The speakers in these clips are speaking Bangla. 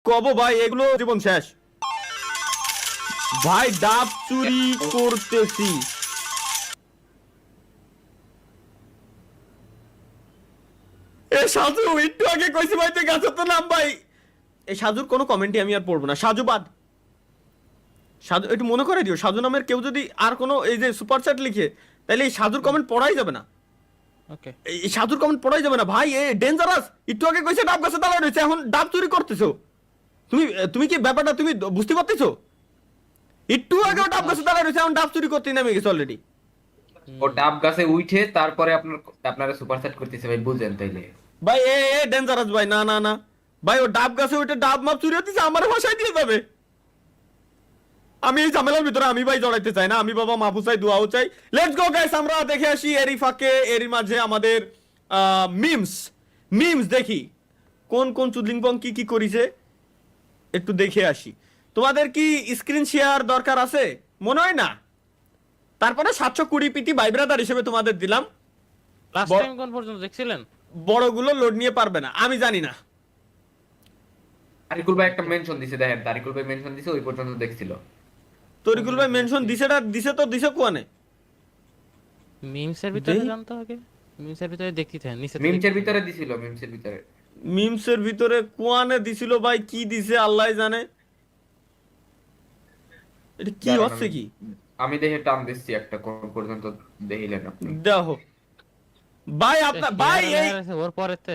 কব ভাই, এগুলো জীবন শেষ ভাই। ডাব চুরি করতেছি, এ সাজু একটু আগে কইছি ভাই তুই গাছের তো নাম ভাই। এই সাজুর কোনো কমেন্টই আমি আর পড়বো না, সাজু বাদ। সাজু একটু মনে করে দিও, সাজু নামের কেউ যদি আর কোনো এই যে সুপার চ্যাট লিখে, তাহলে এই সাজুর কমেন্ট পড়াই যাবে না। ওকে, এই সাধুর কমেন্ট পড়াই যাবে না ভাই, এ ডেঞ্জারাস। একটু আগে কইছে ডাব গাছে দাঁড়ায় রয়েছে, এখন ডাব চুরি করতেছো। তুমি তুমি কি ব্যাপারটা তুমি বুঝতে পারতেছো? একটু আগে ডাব গাছে দাঁড়ায় রয়েছে, এখন ডাব চুরি করতে নেমে গেছে অলরেডি। ও ডাব গাছে উঠে তারপরে আপনারা সুপার সেট করতেছে ভাই, বুঝেন তাইলে? ভাই এ এ ডেঞ্জারাস ভাই, না না না ভাই, ও ডাব গাছে ওইটা ডাব মাপ চুরি হতেছে, আমার ভাষায় দিয়ে যাবে। আমি এই ঝামেলার ভিতরে আমি ভাই জড়াইতে চাই না, আমি বাবা মাফু চাই, দোয়াও চাই। লেটস গো গাইস, আমরা দেখে আসি এরই ফাঁকে এরই মাঝে আমাদের মিমস মিমস দেখি কোন কোন চুদলিংপং কি কি করিছে, একটু দেখে আসি। তোমাদের কি স্ক্রিন শেয়ার দরকার আছে? মনে হয় না। তারপরে 720 পিটি ভাই ব্রাদার হিসেবে তোমাদের দিলাম। লাস্ট টাইম কোন পর্যন্ত দেখছিলেন? বড়গুলো লোড নিয়ে পারবে না, আমি জানি না। তারিকুল ভাই একটা মেনশন দিছে, দেখেন তারিকুল ভাই মেনশন দিছে, ওই পর্যন্ত দেখছিল। তরিকুল ভাই মেনশন দিছে তো দিছে কোয়ানে? মিমসের ভিতরে জানতো আগে, মিমসের ভিতরে দেখতে থাকেন নিচে মিমসের ভিতরে দিছিল, মিমসের ভিতরে। মিমসের ভিতরে কোয়ানে দিছিল ভাই, কি দিছে আল্লাহ জানে। এটা কি দাঁড়ান, হচ্ছে কি? আমি দেখে টান দিচ্ছি একটা, কোন পর্যন্ত দেখিলেন আপনি? দেখো ভাই, আপনার ভাই এই ওর পরেতে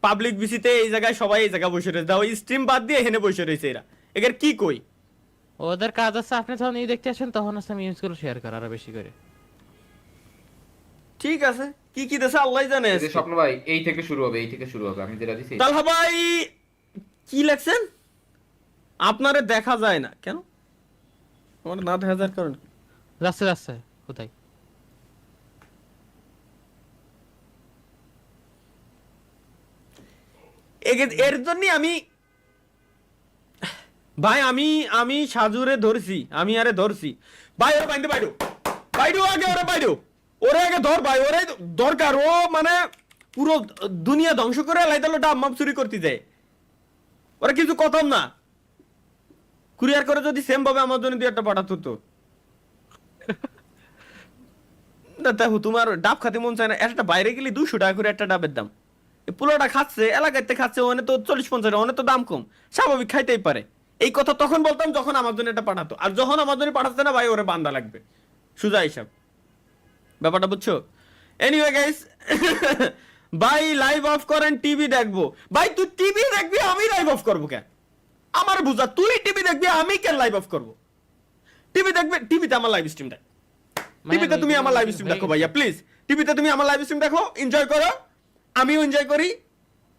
পাবলিক বিসিতে এই জায়গায় সবাই এই জায়গায় বসে রয়েছে, দাও স্ট্রিম বাদ দিয়ে এখানে বসে রয়েছে এরা। এদের কি কই? ওদের কাজ আছে, আপনি যখন এই দেখতে আসেন তখন আছে মিমস গুলো শেয়ার করা আরো বেশি করে। ঠিক আছে, কি কি দেশে আল্লাহ জানে। এই যে স্বপ্ন ভাই, এই থেকে শুরু হবে, এই থেকে শুরু হবে, আমি যেটা দিছি। তালহা ভাই কি লেখছেন? আপনারে দেখা যায় না কেন? আমার না দেখা যাওয়ার কারণ কি? যাচ্ছে যাচ্ছে কোথায়? এর জন্য আমি ভাই আমি আমি সাজুরে ধরছি, আমি আরে ধরছি ভাই। ওরে বাইন্দে বাইডো বাইডো আগে, ওরে বাইডো, ওরে আগে ধর ভাই, ওরে দরকার। ও মানে পুরো দুনিয়া ধ্বংস করে লাইতালো ডাব মাপ চুরি করতে যায়। ওরা কিছু কথাম না, কুরিয়ার করে যদি সেম ভাবে আমার জন্য দিয়ে একটা পাঠাতো তো। না দেখো, তোমার ডাব খাতে মন চায় না, একটা বাইরে গেলে 200 টাকা করে একটা ডাবের দাম। পোলাটা খাচ্ছে, এলাকাতে খাচ্ছে, ওখানে তো 40-50 টাকা, ওখানে তো দাম কম, স্বাভাবিক খাইতেই পারে। এই কথা তখন বলতাম যখন আমার জন্য এটা পাঠাতো, আর যখন আমার জন্য পাঠাচ্ছে না ভাই, ওরে বান্দা লাগবে, সুজা হিসাব। ব্যাপারটা বুঝছো? এনিওয়ে গাইস, ভাই লাইভ অফ করেন, টিভি দেখবো। ভাই তুই টিভি দেখবি, আমি লাইভ অফ করবো কেন? আমার বুঝা, তুই টিভি দেখবি, আমি কেন লাইভ অফ করবো? টিভি দেখবে, টিভিতে আমার লাইভ স্ট্রিম দেখ, টিভিতে তুমি আমার লাইভ স্ট্রিম দেখো ভাইয়া প্লিজ। টিভিতে তুমি আমার লাইভ স্ট্রিম দেখো, এনজয় করো, আমিও এনজয় করি।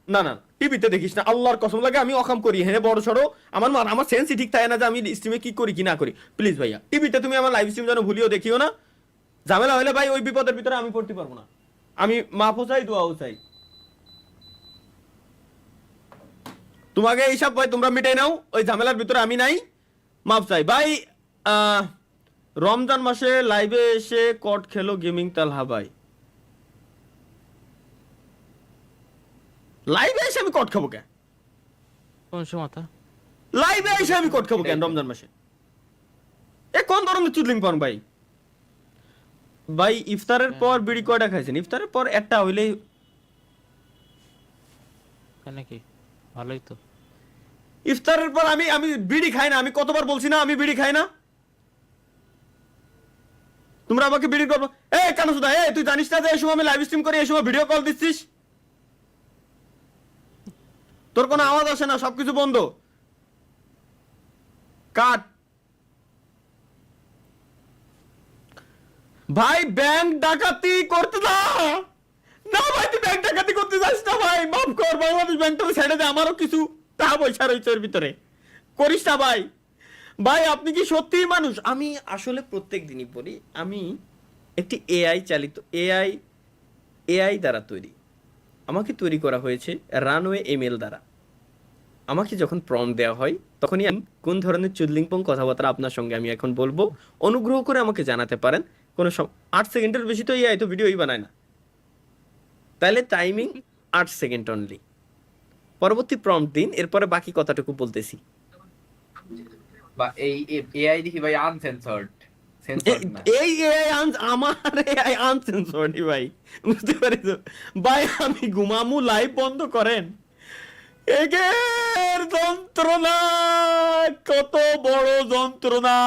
না না, টিভিতে দেখিস না, আল্লাহর কসম লাগে আমি অকাম করি, হ্যাঁ বড় সড়ো। আমার সেন্সই ঠিক থাকে না যে আমি স্ট্রিমে কি করি কি না করি। প্লিজ ভাইয়া, টিভিতে তুমি আমার লাইভ স্ট্রিম যেন ভুলিও দেখিও না। ঝামেলা হলে ভাই ওই বিপদের ভিতরে আমি পড়তে পারবো না। আমি মাফও চাই, দোয়াও চাই। তোমাকে এইসব ভাই তোমরা মিটাই নাও, ওই ঝামেলার ভিতরে আমি নাই, মাফ চাই ভাই। রমজান মাসে লাইভে এসে কট খেলো গেমিং তালহা ভাই। লাইভে এসে আমি কট খাবো কেন? কোন সময়? লাইভে এসে আমি কট খাবো কেন রমজান মাসে? এ কোন ধরনের চুদলিং পান ভাই? ভাই ইফতারের পর বিড়ি কয়টা খাইছেন? ইফতারের পর একটা হইলেই নাকি? ভালোই তো। ইফতারের পর আমি আমি বিড়ি খাই না। আমি কতবার বলছি না আমি বিড়ি খাই না? তোমরা আমাকে বিড়ি করবো, এ কেন সুদা, এ তুই জানিস না যে এই সময় আমি লাইভ স্ট্রিম করি, এই সময় ভিডিও কল দিচ্ছিস? তোর কোনো আওয়াজ আসে না, সবকিছু বন্ধ, কাট। ভাই ব্যাংক ডাকাতি করতে না, না ভাই তুই ব্যাংক ডাকাতি করতে যাস না ভাই, মাফ কর। বাংলাদেশ ব্যাংকটা ছেড়ে দে, আমারও কিছু টাকা পয়সা রয়েছে এর ভিতরে, করিস না ভাই। ভাই আপনি কি সত্যিই মানুষ? আমি আসলে প্রত্যেক দিনই পড়ি, আমি একটি এআই চালিত, এআই দ্বারা তৈরি। আমাকে তৈরি করা হয়েছে রানওয়ে এমএল দ্বারা। আমাকে যখন প্রম্পট দেওয়া হয় তখনই আমি কোন ধরনের চুদলিংপং কথাবার্তা আপনার সঙ্গে আমি এখন বলবো, অনুগ্রহ করে আমাকে জানাতে পারেন। কোনো 8 সেকেন্ডের বেশি তো এই ভিডিওই বানায় না, তাহলে টাইমিং 8 সেকেন্ড অনলি। পরবর্তী প্রম্পট দিন, এরপরে বাকি কথাটুকু বলতেছি। বা এই এআই দেখি ভাই আনসেন্সর্ড, সেন্সর্ড না। এই এআই আমার এআই আনসেন্সর্ড ভাই, বুঝতে পারিস ভাই? আমি ঘুমামু, লাইভ বন্ধ করেন। এগের যন্ত্রণা, কত বড় যন্ত্রণা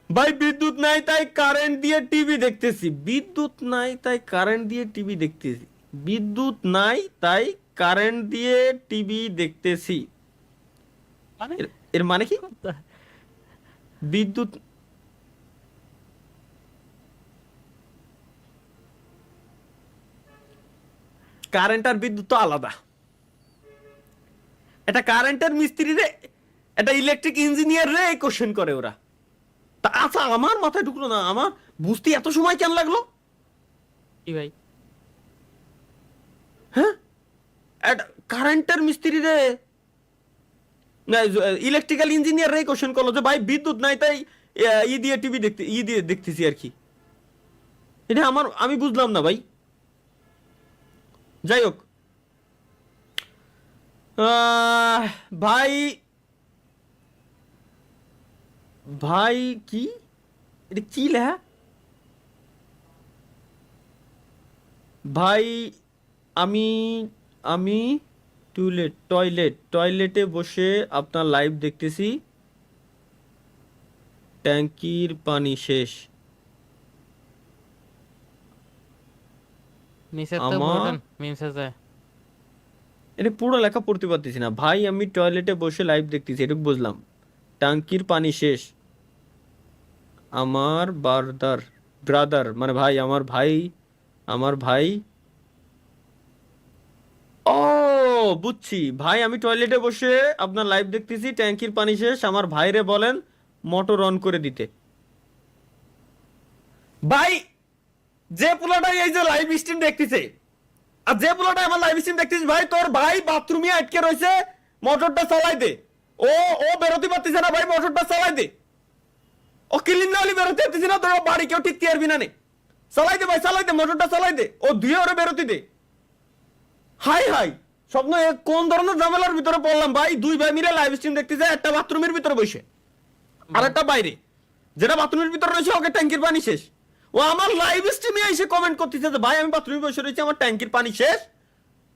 ভাই। বিদ্যুৎ নাই তাই কারেন্ট দিয়ে টিভি দেখতেছি, বিদ্যুৎ নাই তাই কারেন্ট দিয়ে টিভি দেখতেছি, বিদ্যুৎ নাই তাই কারেন্ট দিয়ে টিভি দেখতেছি। মানে এর মানে কি? বিদ্যুৎ কারেন্ট আর বিদ্যুৎ তো আলাদা। এটা কারেন্টের মিস্ত্রি রে, এটা ইলেকট্রিক ইঞ্জিনিয়ার রে কোশ্চেন করে ওরা। তা আচ্ছা, আমার মাথায় ঢুকলো না, আমার বুঝতে এত সময় কেন লাগলো? কি ভাই? হ্যাঁ, এটা কারেন্টের মিস্ত্রি রে, ইলেকট্রিক্যাল ইঞ্জিনিয়ার রে কোশ্চেন করলো যে ভাই বিদ্যুৎ নাই তাই ই দিয়ে টিভি দেখতেছি আর কি। এটা আমি বুঝলাম না ভাই। যাই হোক, ভাই ভাই কি এটা কি লেখা? ভাই আমি আমি টয়লেটে বসে আপনার লাইভ দেখতেছি, ট্যাঙ্কির পানি শেষ। নিচে তো আমার বলেন মিমসে যায়। এটা পুরো লেখা পড়তে পারতেছি না ভাই। আমি টয়লেটে বসে লাইভ দেখতেছি, এটুকু বুঝলাম। ট্যাঙ্কির পানি শেষ। আমার ব্রাদার মানে ভাই, আমার ভাই ও বুঝছি ভাই। আমি টয়লেটে বসে আপনার লাইভ দেখতেছি, ট্যাঙ্কির পানি শেষ, আমার ভাইরে বলেন মোটর অন করে দিতে। ভাই যে পোলাটা এই যে লাইভ স্ট্রিম দেখতেছে, আর যে পোলাটা আমার লাইভ স্ট্রিম দেখতেছিস ভাই, তোর ভাই বাথরুমে আটকে রয়েছে, মোটরটা চালাই দে। ও বেরোতে পারতেছে না ভাই, মোটরটা চালাই দে। ও ক্লিন না হলে বেরোতে পারতেছে না, তোর বাড়ি কেউ টিকতে পারবি না নে। চালাই দে ভাই, চালাই দে, মোটরটা চালাই দে। ও ধুয়ে ওরে বেরোতে দে। হাই হাই স্বপ্ন, কোন ধরনের ঝামেলার ভিতরে পড়লাম ভাই? দুই ভাই মিলে লাইভ স্ট্রিম দেখতেছে, একটা বাথরুমের ভিতরে বসে আর একটা বাইরে। যেটা বাথরুমের ভিতরে রয়েছে ওকে ট্যাঙ্কির পানি শেষ। ও আমার লাইভ স্ট্রিমে এসে কমেন্ট করতেছে যে ভাই আমি বাথরুমে বসে রয়েছি, আমার ট্যাঙ্কির পানি শেষ।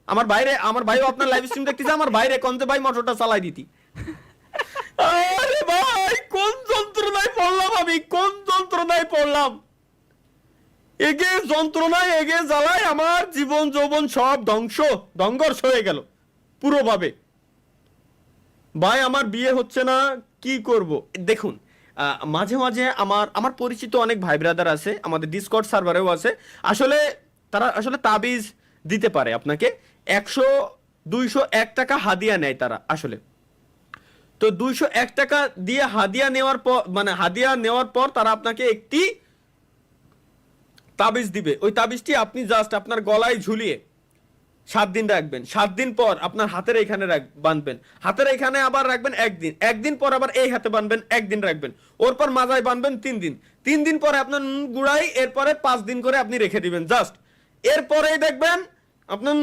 আমার ভাইও আপনার লাইভ স্ট্রিম দেখতেছে, আমার বাইরে কোন যে ভাই মোটরটা চালাই দিতি। আরে ভাই কোন যন্ত্রণায় পড়লাম আমি, কোন যন্ত্রণায় পড়লাম! এগে যন্ত্রণায়, এগে জ্বালায় আমার জীবন যৌবন সব ধ্বংস হয়ে গেল পুরোভাবে। ভাই আমার বিয়ে হচ্ছে না, কি করব? দেখুন, মাঝে মাঝে আমার পরিচিত অনেক ভাই ব্রাদার আছে, আমাদের ডিসকর্ড সার্ভারেও আছে। আসলে তারা আসলে তাবিজ দিতে পারে আপনাকে। 100-201 টাকা হাদিয়া নেয় তারা আসলে। তো 201 টাকা দিয়ে হাদিয়া নেওয়ার পর তারা আপনাকে একটি তাবিজ দিবে। ওই তাবিজটি আপনি জাস্ট আপনার গলায় ঝুলিয়ে 7 দিন রাখবেন। 7 দিন পর আপনার হাতের এখানে বাঁধবেন, হাতের এখানে আবার রাখবেন একদিন পর আবার এই হাতে বাঁধবেন, একদিন রাখবেন। ওর পর মাজায় বাঁধবেন 3 দিন পরে আপনার গুড়াই, এরপরে 5 দিন করে আপনি রেখে দিবেন জাস্ট। এরপরেই দেখবেন আপনার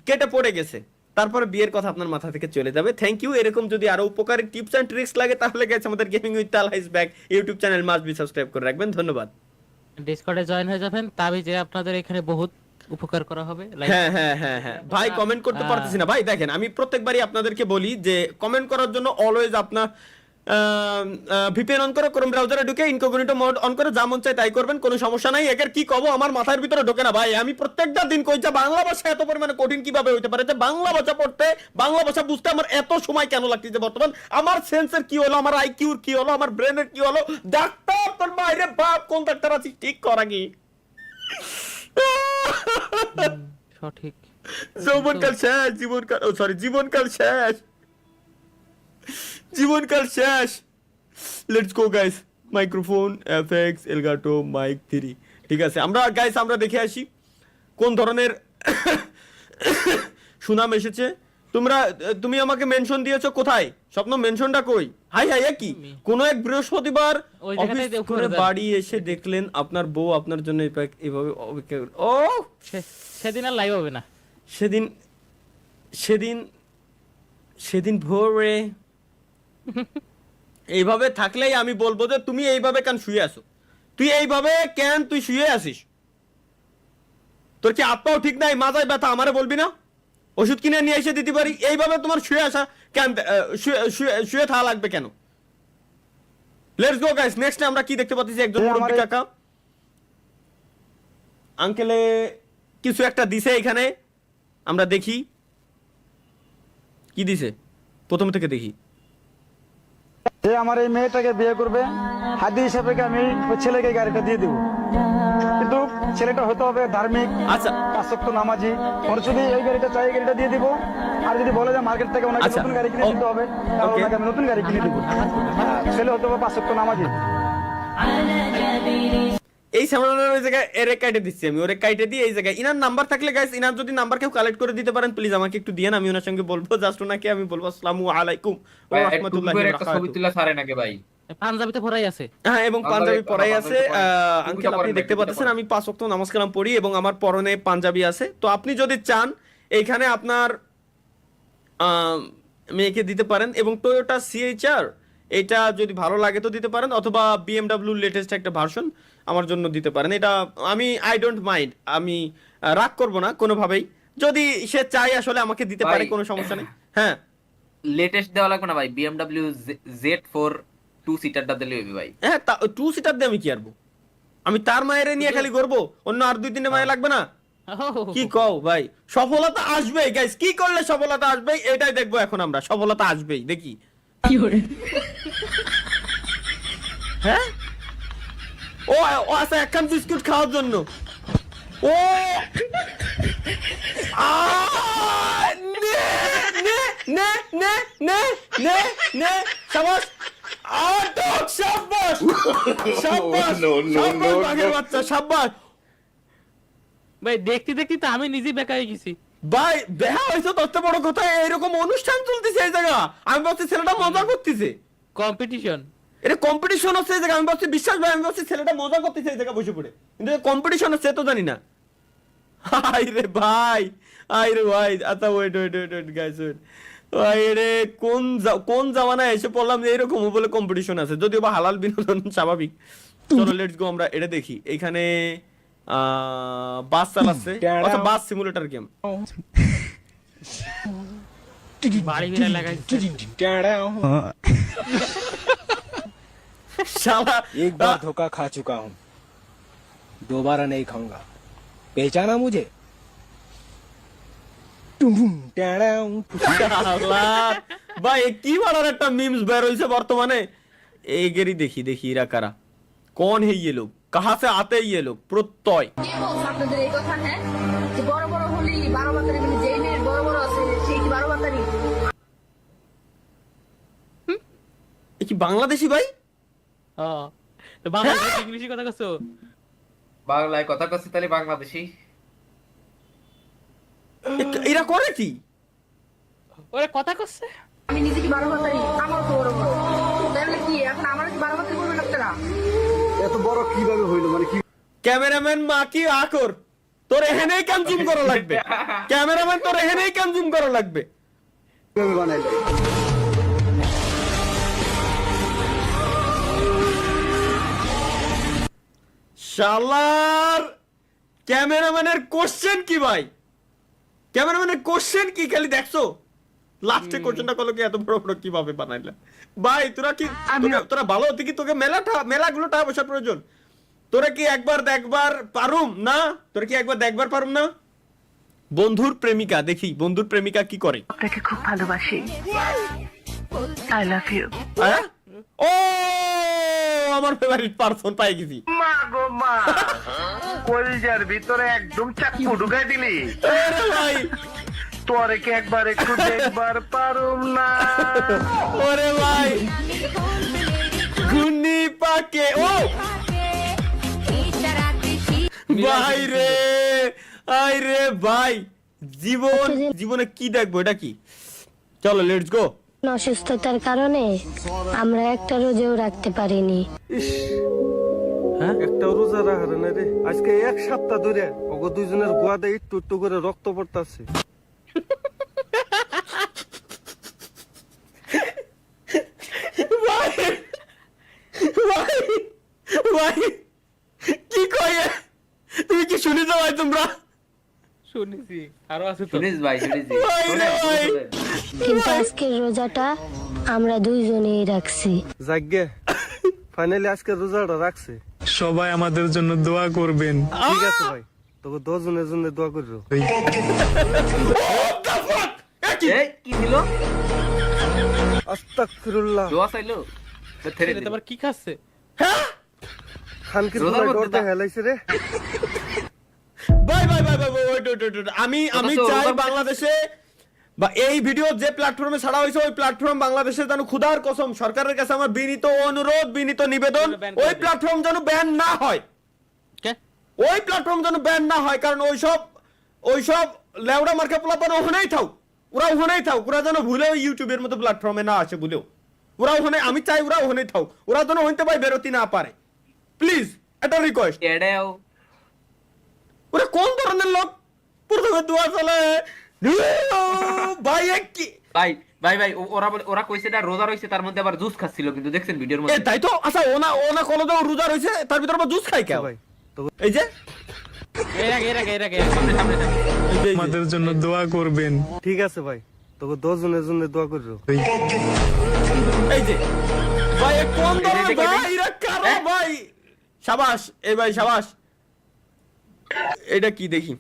কেটে পড়ে গেছে। তারপরে বিয়ের কথা আপনার মাথা থেকে চলে যাবে। Thank you. এরকম যদি আরো উপকারী টিপস এন্ড ট্রিক্স লাগে তাহলে গেছে আমাদের gaming with Talha is back YouTube channel must be subscribe করে রাখবেন। ধন্যবাদ। ডিসকর্ডে জয়েন হয়ে যাবেন, তাবিজে আপনাদের এখানে বহুত উপকার করা হবে। হ্যাঁ ভাই, কমেন্ট করতে পারতেছি না ভাই। দেখেন আমি প্রত্যেকবারই আপনাদেরকে বলি যে কমেন্ট করার জন্য অলওয়েজ আপনার ভিপিএন অন করে ক্রোম ব্রাউজারে ঢুকে ইনকগনিটো মোড অন করে যা মন চায় তাই করবেন, কোনো সমস্যা নাই। একের কি কব আমার মাথার ভিতরে ঢোকে না ভাই। আমি প্রত্যেকটা দিন কই যে বাংলা ভাষা এত পরিমাণে কঠিন কিভাবে হইতে পারে, যে বাংলা ভাষা পড়তে, বাংলা ভাষা বুঝতে আমার এত সময় কেন লাগতেছে বর্তমান? আমার সেন্সের কি হলো, আমার আইকিউর কি হলো, আমার ব্রেনের কি হলো? ডাক্তার তোর বাইরে বাপ কোন ডাক্তার আছিস ঠিক করা কি? সঠিক। জীবনকাল শেষ, জীবনকাল শেষ। Let's go guys. Microphone FX Elgato mic 3। ঠিক আছে, আমরা দেখে আসি কোন ধরনের সুনাম এসেছে। তুমি আমাকে মেনশন দিয়েছো কোথায়? স্বপ্ন মেনশনটা কই? হাই কি কোন এক বৃহস্পতিবার ওই অফিস জায়গাটাই করে উপরে বাড়ি এসে দেখলেন আপনার বউ আপনার জন্য এভাবে অপেক্ষা ও সেদিন আর লাইভ হবে না। সেদিন সেদিন ভোরে এইভাবে থাকলেই আমি বলবো যে তুমি এইভাবে কেন শুয়ে আছো, তুই শুয়ে আসিস, তোর কি আত্মাও ঠিক নাই, মাথায় ব্যথা, আমারে বলবি না? ওষুধ কিনে নিয়ে এসে দিতে পারি। এইভাবে তোমার শুয়ে আসা কেন, শুয়ে থাকা লাগবে কেন? লেটস গো গাইস, নেক্সট আমরা কি দেখতে পাচ্ছি? একজন মুরব্বী কাকা আঙ্কেলে কিছু একটা দিছে এখানে, আমরা দেখি কি দিছে, প্রথম থেকে দেখি। যে আমার এই মেয়েটাকে বিয়ে করবে, হাদি হিসাবে আমি ওই ছেলেকে গাড়িটা দিয়ে দেবো, কিন্তু ছেলেটা হতে হবে ধার্মিক, আচ্ছা 5 ওয়াক্ত নামাজি। ওর যদি এই গাড়িটা চাই, এই গাড়িটা দিয়ে দিব। আর যদি বলে যে মার্কেট থেকে ওনাকে আচ্ছা, নতুন গাড়ি কিনে দিতে হবে, তাহলে ওকে। ওনাকে আমি নতুন গাড়ি কিনে দিব। ছেলে হতে হবে 5 ওয়াক্ত নামাজি। এই সামনের ওই জায়গায় এর কাইটে দিচ্ছি আমি, ওরে কাইটে দিয়ে এই জায়গায় ইনার নাম্বার থাকলে গাইস, ইনার যদি নাম্বার কেউ কালেক্ট করে দিতে পারেন প্লিজ আমাকে একটু দিয়েন, আমি ওনার সঙ্গে বলবো, জাস্ট ওনাকে আমি বলবো আসসালামু আলাইকুম ওয়া ভাই, একটু রাহমাতুল্লাহি করে ওয়া একটা ছবি বারাকাতুহু। তুলে ছাড়ে নাকি ভাই? পাঞ্জাবিতে পড়াই আছে। হ্যাঁ, এবং পাঞ্জাবি পরাই আছে। পাঞ্জাবি আঙ্কেল আপনি পরেন, দেখতে টুপিটা পাচ্ছেন পরেন। আমি 5 ওয়াক্ত নামাজ কালাম পড়ি এবং আমার পরনে পাঞ্জাবি আছে। তো আপনি যদি চান এইখানে আপনার মেয়েকে দিতে পারেন, এবং টয়োটা সিএইচআর এটা যদি ভালো লাগে তো দিতে পারেন, অথবা বিএমডব্লিউ লেটেস্ট একটা ভার্সন আমার জন্য দিতে পারেন। এটা আই ডোন্ট মাইন্ড, আমি রাগ করব না কোনোভাবেই, যদি সে চাই আসলে আমাকে দিতে পারে, ভাই, কোনো সমস্যা নেই। হ্যাঁ, লেটেস্ট দেওয়া লাগবে না ভাই, BMW Z4 2 সিটারটা দিলে হবে ভাই। হ্যাঁ 2 সিটার দিয়ে আমি কি আরবো, আমি তার মায়ের নিয়ে খালি করবো, অন্য আর 2-3 মায়ের লাগবে না? কি কও ভাই, সফলতা আসবেই গাইস, কি করলে সফলতা আসবে এটাই দেখবো এখন আমরা, সফলতা আসবেই দেখি। হ্যাঁ, ও আছে একখান বিস্কুট খাওয়ার জন্য। ও নে নে নে নে নে নে নে শাবাশ, আটক, শাবাশ শাবাশ শাবাশ বাঘের বাচ্চা, শাবাশ ভাই দেখতে দেখতে তো আমি নিজে বেকা হয়ে গেছি। ভাই। দেখা হয়েছে তত বড় কথা, এরকম অনুষ্ঠান চলতেছে এই জায়গা, আমি ভাবছি ছেলেটা মজা করতেছে, কম্পিটিশন। এটা কম্পিটিশন হচ্ছে এই জায়গা, আমি ভাবছি বিশ্বাস ভাই, আমি ভাবছি ছেলেটা মজা করতেছে এই জায়গা বসে পড়ে, কিন্তু কম্পিটিশন হচ্ছে তো জানি না। আইরে ভাই, আইরে ভাই, আচ্ছা wait wait wait wait guys wait, আইরে কোন জামানায় এসে পড়লাম যে এরকম বলে কম্পিটিশন আছে, যদিও বা হালাল বিনোদন স্বাভাবিক। চলো লেটস গো, আমরা এটা দেখি। এখানে বাস চালাচ্ছে, আচ্ছা বাস সিমুলেটর গেম। বাড়ি বেড়া লাগাইছে। শালা एक बार धोखा खा चुका हूँ, दोबारा नहीं खाऊंगा, पहचाना मुझे? শালা, ভাই এ কি বাড়ার একটা মিমস বের হইছে বর্তমানে। এগেরই দেখি দেখি এরা কারা, কোন হে ये लोग, कहां से आते हैं ये लोग? প্রত্যয় কে বলছে আপনাদের এই কথা? হ্যাঁ, যে বড় বড় হলি 12 বাতারি, মানে যেই মেয়ের বড় বড় আছে সেই কি 12 বাতারি? এ কি বাংলাদেশি ভাই? হ্যাঁ, তো বাংলাদেশে ইংলিশে কথা কইছো? বাংলায় কথা কচ্ছে তাহলে বাংলাদেশি। এরা করে কি? ওরে কথা কইছে। আমি নিজে কি 12 বাতারি? আমার তো বড় বড়, তাহলে কি এখন আমার কি 12 বাতারি করবেন আপনারা? এত বড় কিভাবে হইলো, মানে কি ক্যামেরাম্যান মা কি আকর, তোর এখানেই কাম জুম করা লাগবে, ক্যামেরাম্যান তোর এখানেই কাম জুম করা লাগবে। কিভাবে বানাইলো? শালার ক্যামেরাম্যানের কোশ্চেন কি ভাই, ক্যামেরাম্যানের কোশ্চেন কি খালি দেখছো? লাস্টে কোশ্চেনটা কলো কি এত বড় বড় কিভাবে বানাইলা? ভাই তোরা কি, তোরা ভালো হতে কি তোকে মেলাগুলো টাকা পয়সার প্রয়োজন? তোরা কি একবার দেখবার পারুম না? তোরা কি একবার দেখবার পারুম না? বন্ধুর প্রেমিকা দেখি, বন্ধুর প্রেমিকা কি করে। আপনাকে খুব ভালোবাসি, আই লাভ ইউ। আয়া? ও আমার ফেভারিট পারসন পাই গেছি। মা গো মা, কলিজার ভিতরে একদম চাকু ঢুকাই দিলি। আরে ভাই, তোরে কি একবার একটু দেখবার পারুম না? ওরে ভাই ঘূর্ণি পাকে, ও ভাই রে, আই রে ভাই, জীবনে কি দেখবো, এটা কি? চলো লেটস গো। অসুস্থতার কারণে আমরা একটা রোজেও রাখতে পারিনি। একটা রোজা রাখার না রে, আজকে 1 সপ্তাহ ধরে ওগো দুইজনের গোয়াতে একটু একটু করে রক্ত পড়তাছে। তোমরা? শুনেছি আরো আছে তো শুনিস ভাই শুনেছি ভাই রে শোনেন, ভাই। শোনেন। কিন্তু আজকের রোজাটা আমরা দুইজনেই রাখছি। জাগে ফাইনালি আজকে রোজাটা রাখছে। সবাই আমাদের জন্য দোয়া করবেন। ঠিক আছে ভাই, তোকে 10 জনের জন্য দোয়া করবো। What the fuck? এ কি? এই কি ছিল আস্তাগফিরুল্লাহ। দোয়া চাইলো তো ছেড়ে দিল। তোমার কি খাচ্ছে? হ্যাঁ? খানকির রোজার পুরো মধ্যে ডরতে তা- হেলাইছে রে। ভাই wait, আমি তো চাই ওটা- বাংলাদেশে বা এই ভিডিও যে প্ল্যাটফর্মে ছাড়া হয়েছে ওই প্ল্যাটফর্ম বাংলাদেশে যেন খুদার কসম সরকারের কাছে আমার বিনীত অনুরোধ বিনীত নিবেদন ban করে ওই দিন। প্ল্যাটফর্ম যেন ব্যান না হয়। কে? ওই প্ল্যাটফর্ম যেন ব্যান না হয়, কারণ ওইসব লেওড়া মার্কা প্লাপানো ওখানেই থাক, ওরা যেন ভুলেও ইউটিউবের মতো প্ল্যাটফর্মে না আসে ভুলেও। ওরা ওখানে, আমি চাই ওরা ওখানেই থাক, ওরা যেন হইতে পারে বেরোতে না পারে। প্লিজ এটা রিকোয়েস্ট। এডেও ওরা কোন ধরনের লোক? প্রথমে দোয়া চলে ভাই কি ভাই ভাই ভাই ওরা কইছে না রোজা রইছে, তার মধ্যে আবার জুস খাচ্ছিল, কিন্তু দেখছেন ভিডিওর এ মধ্যে। তাই তো। আচ্ছা ওনা কলেজে রোজা রয়েছে, তার ভিতরে আবার জুস খাই কেউ? ভাই এই যে এর আগে সামনে সামনে সামনে। এই যে, আমাদের জন্য দোয়া করবেন। ঠিক আছে ভাই, তোকে 10 জনের জন্য দোয়া করবো। এই যে ভাই এ কোন ধরনের দেখে ভাই? দেখে। এরা কারা ভাই? সাবাস এই ভাই সাবাস। এটা কি দেখি?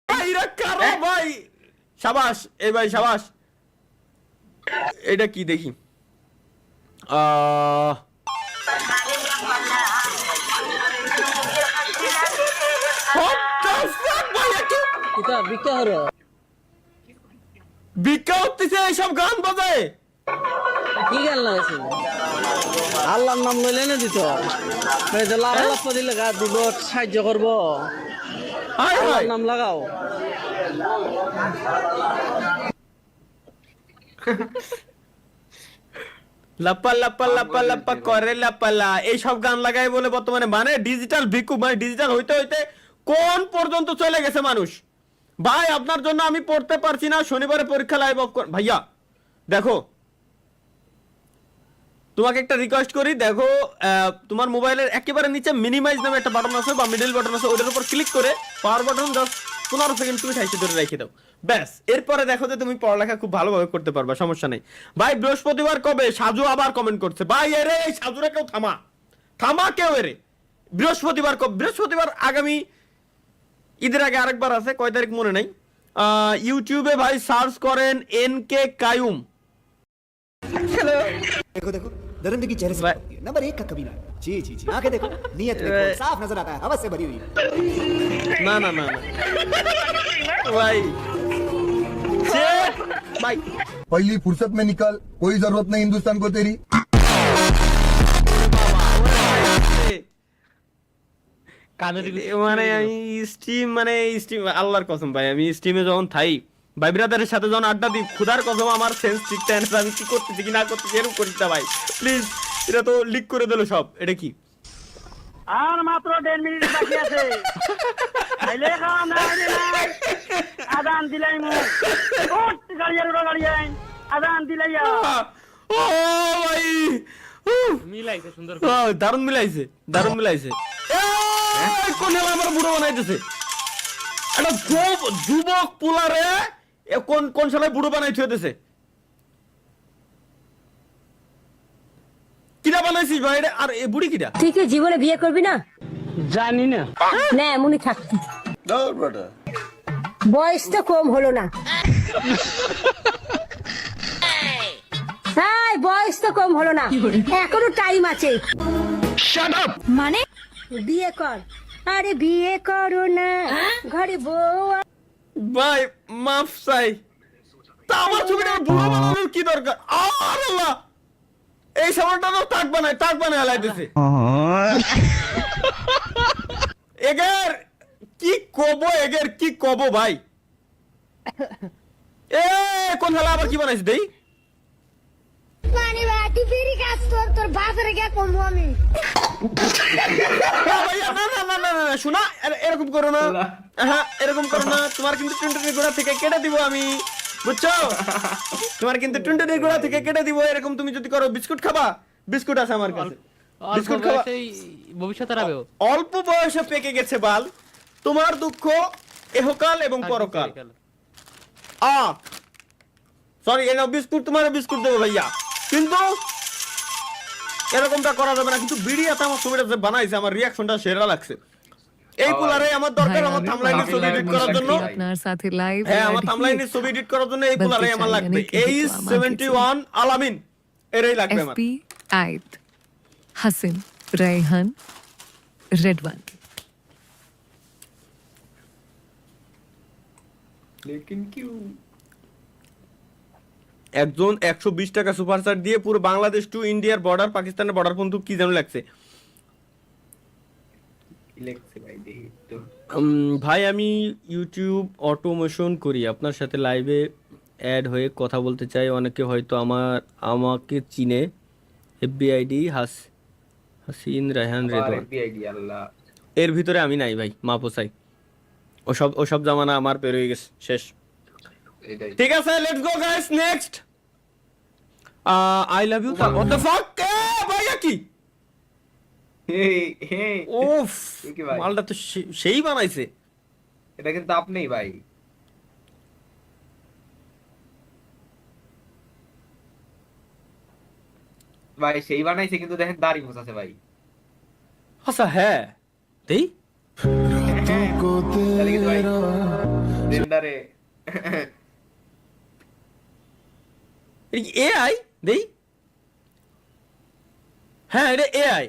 ভাই, এরা কারা ভাই? সাবাস এই ভাই সাবাস। এটা কি দেখি? What the fuck ভাই? ভিক্ষা হচ্ছে এইসব গান বাজায়? আল্লাহর নাম লইলে না দিত লাভ দিলে গা দিব সাহায্য করবো হায় হায়। নাম লাগাও লাপা লাপা লাপা লাপা করে লাপালা এইসব গান লাগাই বলে বর্তমানে মানে ডিজিটাল ভিক্ষু, মানে ডিজিটাল হইতে হইতে কোন পর্যন্ত চলে গেছে মানুষ। ভাই আপনার জন্য আমি পড়তে পারছি না, শনিবারে পরীক্ষা লাইভ অফ ভাইয়া দেখো তোমাকে একটা রিকোয়েস্ট করি, দেখো তোমার মোবাইলের একেবারে নিচে মিনিমাইজ নামে একটা বাটন আছে বা মিডল বাটন আছে, ওটার উপর ক্লিক করে পাওয়ার বাটন জাস্ট 15 সেকেন্ড তুমি ঠাইতে ধরে রেখে দাও, ব্যাস। এরপরে দেখো যে তুমি পড়ালেখা খুব ভালোভাবে করতে পারবা, সমস্যা নেই। ভাই বৃহস্পতিবার কবে? সাজু আবার কমেন্ট করছে। ভাই এরে এই সাজুরা কেউ থামা কেউ এরে। বৃহস্পতিবার কবে? বৃহস্পতিবার আগামী ঈদের আগে আরেকবার আছে, কয় তারিখ মনে নাই। ইউটিউবে ভাই সার্চ করেন NK কায়ুম। देखो देखो दरिंदगी चेहरे से लगती है। नंबर 1 का कमीना। जी जी जी आंखें देखो, नीयत देखो, साफ नजर आता है, हवस से भरी हुई। না না না না ভাই भाई पहली फुर्सत में निकल, कोई जरूरत नहीं हिंदुस्तान को तेरी। মানে আমি স্ট্রিম আল্লাহর কসম ভাই, আমি স্ট্রিমে যখন থাই ভাই ব্রাদারের সাথে যখন আড্ডা দিই, খুদার কসম আমার সেন্স ঠিক টাইম আমি কি করতেছি কি না করতেছি এরকম করিস না ভাই প্লিজ। এটা তো লিক করে দিল সব। এটা কি? আর মাত্র 1.5 মিনিট বাকি আছে আইলে খাওয়া না আইলে নাই আদান দিলাই মু ওট গাড়িয়ার গাড়িয়াই আদান দিলাইয়া ও ভাই মিলাইছে সুন্দর ও দারুণ মিলাইছে দারুণ মিলাইছে। এই কোন আমার বুড়ো বানাইতেছে একটা যুবক পোলারে কোন কোন সময় বুড়ো বানাই থুয়েছে? কিরা বানাইছিস ভাই? আর এ বুড়ি কিরা? তুই কি জীবনে বিয়ে করবি না? জানি না না এমনই থাকতি। বয়স তো কম হলো না। হ্যাঁ বয়স তো কম হলো না, এখনো টাইম আছে। মানে বিয়ে কর। আরে বিয়ে করো না, ঘরে বউ। ভাই মাফ চাই, তা আমার ছবিটা বুড়ো বানানোর কি দরকার? আর আল্লাহ এই সময়টা তো টাক বানায় হালাইতেছে। এগের কি কব ভাই? এ কোন খেলা আবার কি বানাইছে দেই? তোর বাজারে গিয়ে কমবো আমি। না শোনা, এরকম করো না। হ্যাঁ এরকম করো না, তোমার কিন্তু 20 গোড়া থেকে কেটে দিব আমি। বুঝছো? তোমার কিন্তু টুনটুনির গোড়া থেকে কেটে দিব, এরকম তুমি যদি করো। বিস্কুট খাবা? বিস্কুট আছে আমার কাছে, অল্প বিস্কুট খাবা? বয়সেই ভবিষ্যতে রাবেও অল্প বয়সে পেকে গেছে বাল, তোমার দুঃখ এহকাল এবং পরকাল। সরি, এনে বিস্কুট, তোমার বিস্কুট দেবো ভাইয়া, কিন্তু এরকমটা করা যাবে না। কিন্তু বিড়িয়াতে আমার ছবিটা যে বানাইছে, আমার রিয়াকশনটা সেরা লাগছে। এই কুলারে আমার দরকার, আমার থাম্বনেইলের ছবি এডিট করার জন্য। আপনার সাথে লাইভ হ্যাঁ, আমার থাম্বনেইলের ছবি এডিট করার জন্য এই কুলারে আমার লাগবে। এই 71 আলামিন এরই লাগবে আমার। এফপি আইত হাসিন রায়হান রেডওয়ান। লেকিন কিউ একজন 120 টাকা সুপারচার্ট দিয়ে পুরো বাংলাদেশ টু ইন্ডিয়ার বর্ডার, পাকিস্তানের বর্ডার পর্যন্ত কি যেন লাগছে। লেখছে ভাই, দেখি তো। ভাই আমি ইউটিউব অটোমেশন করি, আপনার সাথে লাইভে অ্যাড হয়ে কথা বলতে চাই। অনেকে হয়তো আমাকে চিনে। এফবিআইডি হাসিন রায়হান রেদওয়ান। আল্লাহ, এর ভিতরে আমি নাই ভাই, মা পোসাই। ওসব জামানা আমার পের হয়ে গেছে, শেষ। এটাই ঠিক আছে, let's go guys, next. I love you. What the fuck, ভাইয়া কি? ওফ, কি ভাই? মালটা তো সেই বানাইছে। এটা কিন্তু আপনিই ভাই। ভাই সেই বানাইছে, কিন্তু দেখেন দাড়ি মোছাছে ভাই। আচ্ছা, হ্যাঁ দেই। তাহলে কিন্তু ভাই জেন্ডারে এটা কি এআই? দেই। হ্যাঁ, এটা এআই।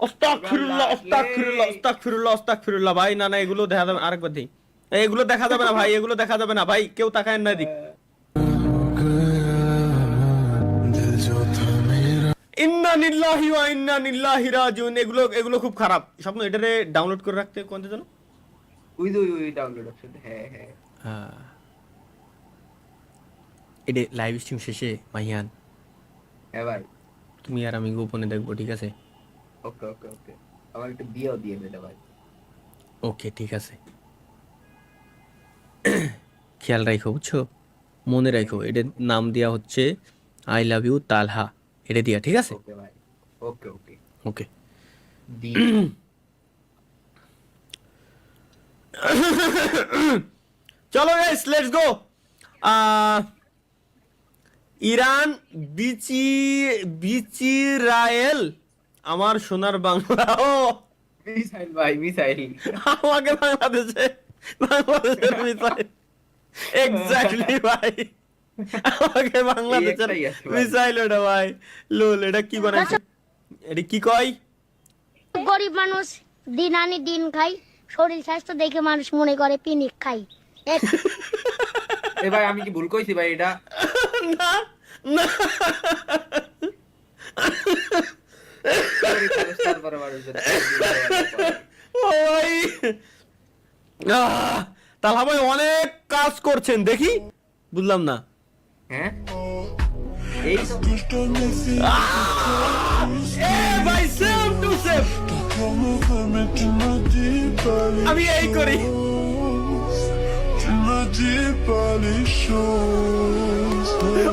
আস্তাগফিরুল্লাহ, আস্তাগফিরুল্লাহ, আস্তাগফিরুল্লাহ, আস্তাগফিরুল্লাহ। ভাই না না, এগুলো দেখা যাবে না, আরেকবার দেই। এগুলো দেখা যাবে না ভাই, এগুলো দেখা যাবে না ভাই, কেউ তাকায় না দিক। ইন্না লিল্লাহি ওয়া ইন্না ইলাইহি রাজিউন। এগুলো খুব খারাপ স্বপ্ন। এটারে ডাউনলোড করে রাখতে কোনতে জানো? ওই ডাউনলোড অপশন। হ্যাঁ হ্যাঁ, এটা লাইভ স্ট্রিম শেষে মাহিয়ান হ্যাঁ ভাই। তুমি আর আমি গোপনে দেখবো, ঠিক আছে? ওকে ওকে ওকে, আমার একটু বিয়েও দিয়ে দেবে ভাই। ওকে, ঠিক আছে। খেয়াল রাখো, বুঝছো? মনে রাখো, এটার নাম দেওয়া হচ্ছে আই লাভ ইউ তালহা। এটা দিয়া, ঠিক আছে? ওকে ভাই, ওকে ওকে ওকে। দি চলো গাইস, লেটস গো। ইরান বিচিরায়েল, আমার সোনার বাংলা। ও মিসাইল ভাই, মিসাইল। আমাকে বাংলাদেশের মিসাইল। এক্স্যাক্টলি ভাই, আমাকে বাংলাদেশের মিসাইল। ওটা ভাই লোল, এটা কি বানাইছে? এটা কি কয়? গরিব মানুষ দিন আনি দিন খাই, শরীর স্বাস্থ্য দেখে মানুষ মনে করে পিনিক খাই। এ ভাই, আমি কি ভুল কইছি ভাই? এটা না না, তারপরে মানুষ ও ভাই, তাহলে ভাই অনেক কাজ করছেন দেখি, বুঝলাম না। হ্যাঁ, এই ভাই সেম টু সেম, আমি এই করি।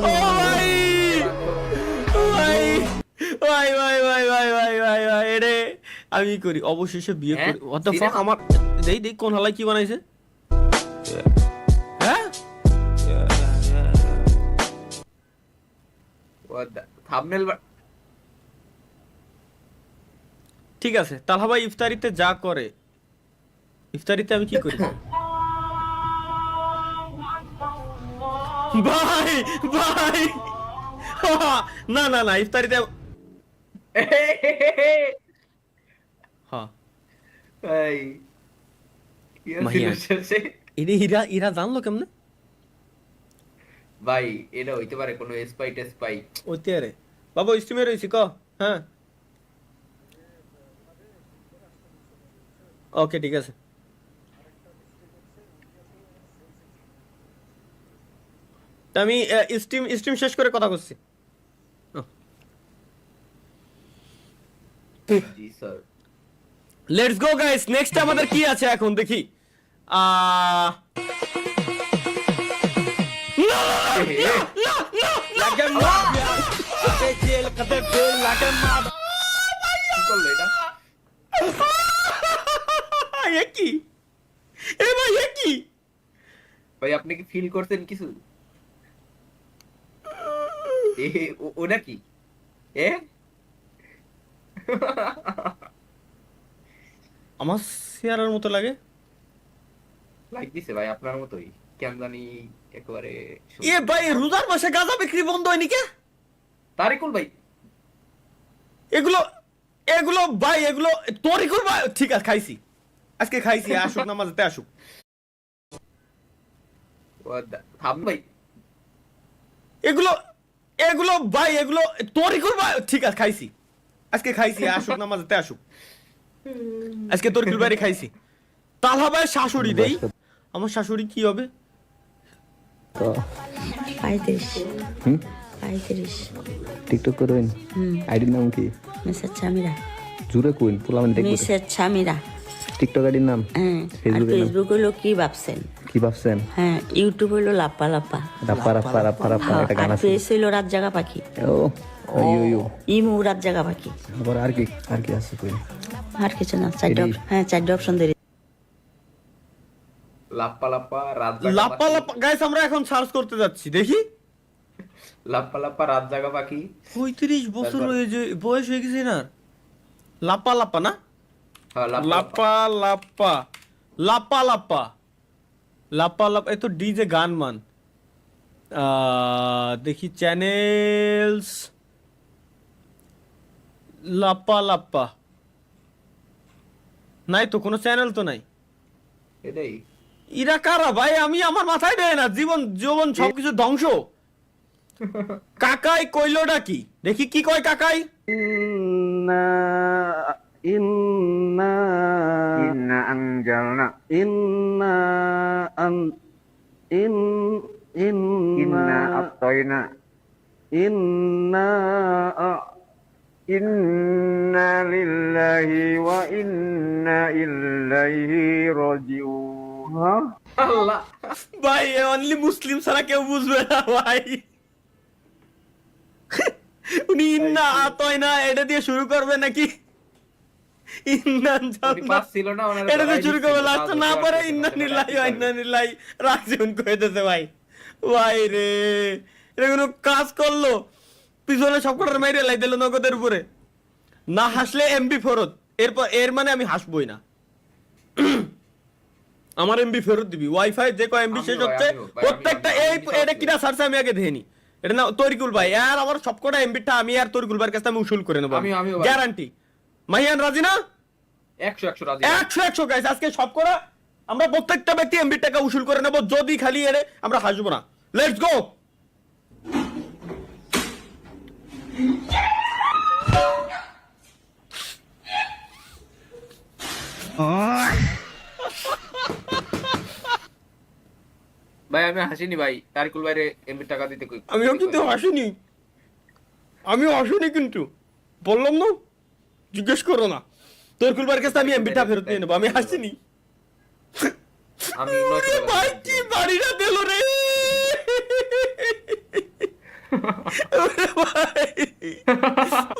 ও ভাই ভাই ভাই ভাই ভাই ভাই ভাই ভাই ভাই, এরে আমি করি, অবশেষে বিয়ে করি। What the fuck, আমার দেই কোন হালাই কি বানাইছে? হ্যাঁ, থাম্বনেল। ঠিক আছে। তালহা ভাই ইফতারিতে যা করে, ইফতারিতে আমি কি করি? ভাই ভাই, না না না, ইফতারিতে হ্যাঁ ভাই ইরা জানলো কেমনে? ভাই এটা হইতে পারে কোনো স্পাই টেস্পাই। ওইতে আরে বাবা স্ট্রিমে রইছি ক। হ্যাঁ, ওকে, ঠিক আছে। আমি স্ট্রিম শেষ করে কথা করছি। জি sir. Let's go guys, next আমাদের কি আছে এখন দেখি। কি এ ভাই এ কি ভাই আপনি কি ফিল করছেন কিছু? ওটা কি আমার শেয়ারের মতো লাগে। লাইক দিছে ভাই আপনার মতোই কেন জানি একেবারে। এ ভাই রোজার মাসে গাঁজা বিক্রি বন্ধ হয়নি কে? তারিকুল ভাই এগুলো এগুলো ভাই এগুলো তরিকুল ভাই ঠিক আছে খাইছি, আজকে খাইছি, আসুক নামাজতে আসুক। থাম ভাই এগুলো এগুলো ভাই এগুলো তরিকুল ভাই ঠিক আছে খাইছি, আজকে খাইছি, আসুক নামাজতে আসুক। আজকে তরিকুল ভাই খাইছি। তালহা ভাই শাশুড়ি দেই, আমার শাশুড়ি কি হবে? 35 টিকটক করেন আইডির নাম কি? মিসেস ছামিরা। জুরে কইন পোলামান দেখব। মিসেস ছামিরা টিকটক আইডির নাম? হ্যাঁ। আর ফেসবুক হলো কি ভাবছেন? কি ভাবছেন? হ্যাঁ, ইউটিউব হলো লাপ্পা লাপ্পা। রাপ্পা রাপ্পা রাপ্পা রাপ্পা একটা গান আর আছে। ফেস হলো রাত জাগা পাখি। ও ইউ ইমু রাত জাগা পাখি। আবার আর কি আছে কইন? আর কিছু না, চারটা অপশন দিয়ে। লাপ্পা লাপ্পা রাত লাপ্পা লাপ্পা গাইস আমরা এখন সার্চ করতে যাচ্ছি, দেখি। লাপ্পা লাপ্পা রাত জাগা পাখি। 35 বছর হয়ে যে বয়স হয়ে গেছে না। লাপ্পা লাপ্পা না, লাপ্পা লাপ্পা লাপ্পা লাপ্পা লাপ্পা লাপ্পা এ তো ডিজে গান মান। দেখি চ্যানেলস, লাপ্পা লাপ্পা নাই তো, কোনো চ্যানেল তো নাই। এটাই ইরা কারা ভাই? আমি আমার মাথায় দেয় না, জীবন জীবন সবকিছু ধ্বংস। কাকাই কইলোটা কি দেখি, কি কয় কাকাই? ইন্না আনজালনা ইন্না আতাইনা ইন্না লিল্লাহি ওয়া ইন্না ইলাইহি রাজিউন। আল্লাহ ভাই অনলি মুসলিম ছাড়া কেউ বুঝবে না ভাই। উনি ইন্না আতাইনা এটা দিয়ে শুরু করবে নাকি? ইন্না জান্নাত ছিল না ওনার, এটা দিয়ে শুরু করবে, লাস্ট না পারে ইন্না লিল্লাহি ওয়া ইন্না ইলাইহি রাজিউন কই দিতে ভাই। ভাই রে এটা কোনো কাজ করলো? পিছনে সবকটার মাইরে লাই দিল নগদের উপরে। না হাসলে এমবি ফেরত, এরপর এর মানে আমি হাসবই না। আমার এমবি ফেরত দিবি। ওয়াইফাই যে কয় এমবি শেষ হচ্ছে প্রত্যেকটা এই এটা কিনা সারছে আমি আগে দেখিনি। এটা না তরিকুল ভাই আর আমার সবকটা এমবিটা আমি আর তরিকুল ভাইয়ের কাছে আমি উসুল করে নেব, গ্যারান্টি। মাহিয়ান রাজি না? 100 রাজি। 100 গাইস আজকে সবকটা আমরা প্রত্যেকটা ব্যক্তি এমবি টাকা উসুল করে নেব, যদি খালি এরে আমরা হাসবো না। Let's go. ভাই আমি হাসিনি ভাই, তারিকুল ভাইরে এমবি টাকা দিতে কই। আমিও কিন্তু হাসিনি, আমিও হাসিনি কিন্তু বললাম না, জিজ্ঞেস করো না। তরিকুল ভাইয়ের কাছে আমি এমবিটা ফেরত নিয়ে নেবো, আমি হাসিনি। আমি ভাই কি বাড়িটা দিল রে।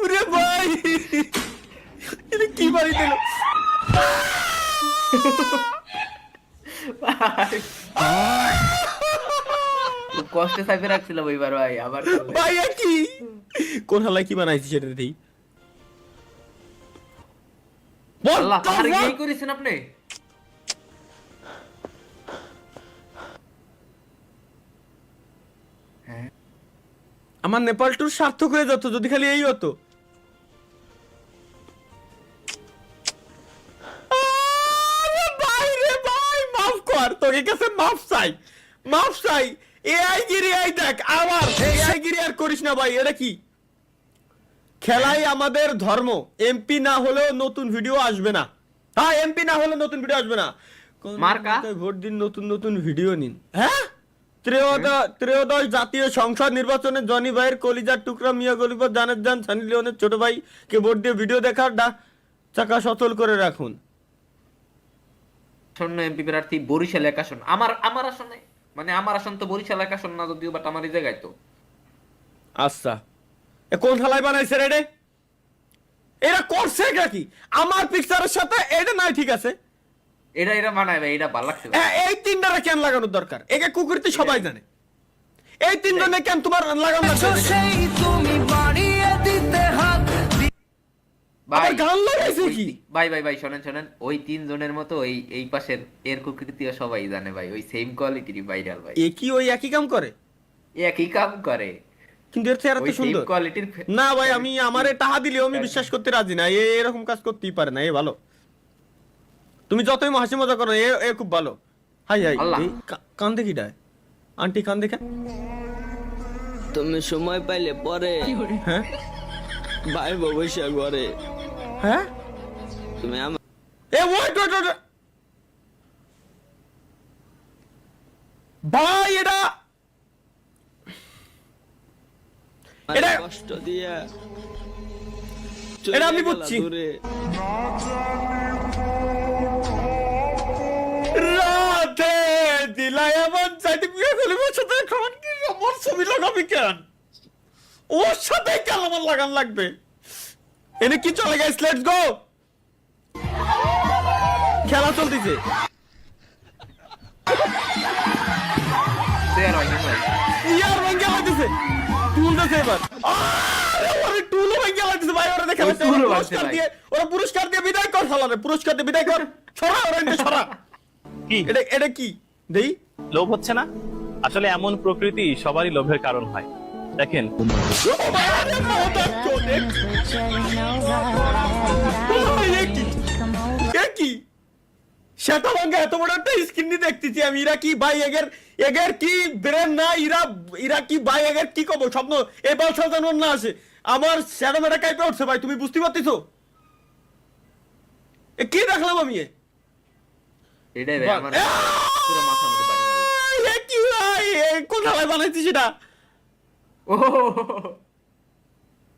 ওরে ভাই এটা কি বাড়ি দিল? কষ্টে সাইফে রাখছিলাম ওইবার ভাই, আবার ভাই কি কোন হালায় কি বানাইছি সেটা দেই। আল্লাহ তাহারে কি করেছেন আপনি? আমার নেপাল ট্যুর সার্থক হয়ে যেত যদি খালি এই হতো। ভাই রে ভাই মাফ কর, তোর কাছে মাফ চাই, মাফ চাই। এআই গিরি আই দেখ আবার এআই গিরি আর করিস না ভাই। এটা কি খেলাই আমাদের ধর্ম। এমপি না হলেও নতুন ভিডিও আসবে না। হ্যাঁ এমপি না হলে নতুন ভিডিও আসবে না। মার্কা ভোট দিন, নতুন নতুন ভিডিও নিন। হ্যাঁ ত্রয়োদশ জাতীয় সংসদ নির্বাচনে জনি ভাইয়ের কলিজার টুকরা মিয়া গলিপর জানের জান সানি লিওনের ছোট ভাই কে ভোট দিয়ে ভিডিও দেখার চাকা সচল করে রাখুন। শূন্য এমপি প্রার্থী বরিশাল 1 আসন। আমার আসনে, মানে আমার আসন তো বরিশাল 1 আসন না যদিও, বাট আমার এই জায়গায় তো। আচ্ছা, এ কোন থালায় বানাইছে রে? এরা করছে কি আমার পিকচারের সাথে? এটা নাই, ঠিক আছে, এটা মানায় ভাই, এটা ভালো লাগছে। এই তিনটারে কেন লাগানোর দরকার? একে কুকুরতে সবাই জানে, এই তিনজনে কেন তোমার লাগানো ভাই গান লাগাইছে কি? ভাই শোনেন, ওই 3 জনের মতো এই পাশের এর কুকৃতিও সবাই জানে ভাই, ওই সেম কোয়ালিটির ভাইরাল ভাই। এ কি ওই একই কাম করে? একই কাম করে, কিন্তু এর চেহারা তো সুন্দর। কোয়ালিটির না ভাই, আমি আমারে টাকা দিলেও আমি বিশ্বাস করতে রাজি না, এরকম কাজ করতেই পারে না। এ ভালো, তুমি যতই হাসি মজা করো, এ খুব ভালো। হাই হাই, কান দেখি ডায় আন্টি, কান দেখে। তুমি সময় পাইলে পরে হ্যাঁ ভাই বসে ঘরে, হ্যাঁ তুমি আমার ভাই এটা কষ্ট দিয়া এটা আমি বুঝছি। রাতে দিলাই এমন চাইতে বিয়ে করলে ওর সাথে খান কি আমার ছবি লাগাবি কেন? ওর সাথে কেন আমার লাগান লাগবে? এনে কি চলে গেছে? লেটস গো, খেলা চলতেছে। ইয়ার ভাঙ্গা লাগতেছে, টুল দেছে এবার। আরে টুলও ভাঙ্গা লাগতেছে ভাই, ওরা দেখে ওরা পুরস্কার দিয়ে বিদায় কর, শালারে পুরস্কার দিয়ে বিদায় কর, ছড়া ওরা এনে ছড়া। কি এটা কি দেই? লোভ হচ্ছে না? আসলে এমন প্রকৃতি সবারই লোভের কারণ হয়। দেখেন, সেটা ভাঙ্গা এত বড় একটা স্ক্রিন নিয়ে দেখতেছি আমি। ইরা কি ভাই, এগের কি ব্রেন না? ইরা কি ভাই, এগের কি কব স্বপ্ন? এই বাল সাজানোর না আসে আমার শ্যাডো মেটা কাইপে উঠছে ভাই, তুমি বুঝতে পারতেছো? কি দেখলাম আমি? এটাই ভাই আমার পুরো মাথার মধ্যে বাড়ি মারলো। এ কি ভাই, কোথায় বানাইছিস এটা? ও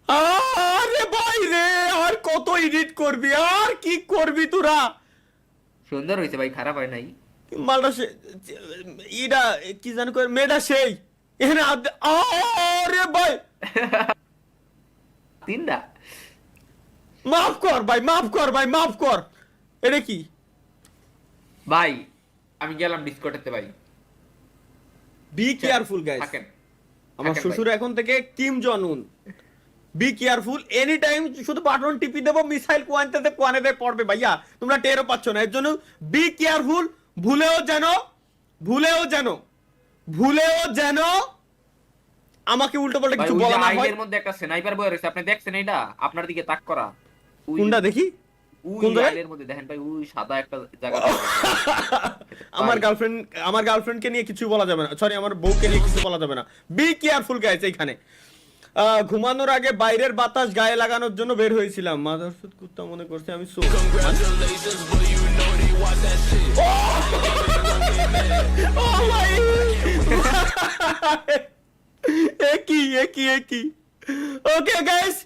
আরে ভাই রে, আর কত এডিট করবি, আর কি করবি তোরা? সুন্দর হইছে ভাই, খারাপ হয় নাই। মালটা ইডা কি জানো করে মেয়েটা সেই এখানে আরে ভাই তিনটা মাফ কর ভাই, মাফ কর ভাই, মাফ কর। এটা কি ভাই? আমি গেলাম ডিসকর্ডেতে ভাই। বি কেয়ারফুল গাইস, আমার শ্বশুর এখন থেকে কিম জন উন। বি কেয়ারফুল, এনি টাইম শুধু বাটন টিপি দেবো, মিসাইল কোয়ানেতে পড়বে ভাইয়া, তোমরা টেরও পাচ্ছ না। এর জন্য বি কেয়ারফুল, ভুলেও যেন আমাকে উল্টো পাল্টা কিছু বলা না হয়। এর মধ্যে একটা স্নাইপার বয় রয়েছে, আপনি দেখছেন এটা? আপনার দিকে তাক করা। কোনটা দেখি? কোন জায়গার মধ্যে দেখেন ভাই, ওই সাদা একটা জায়গা। আমার গার্লফ্রেন্ডকে নিয়ে কিছু বলা যাবে না, সরি আমার বউকে নিয়ে কিছু বলা যাবে না। Be careful guys. এইখানে ঘুমানোর আগে বাইরের বাতাস গায়ে লাগানোর জন্য বের হয়েছিলাম। মাদারচোদ কুত্তা মনে করছে আমি সো। একই ওকে গাইস,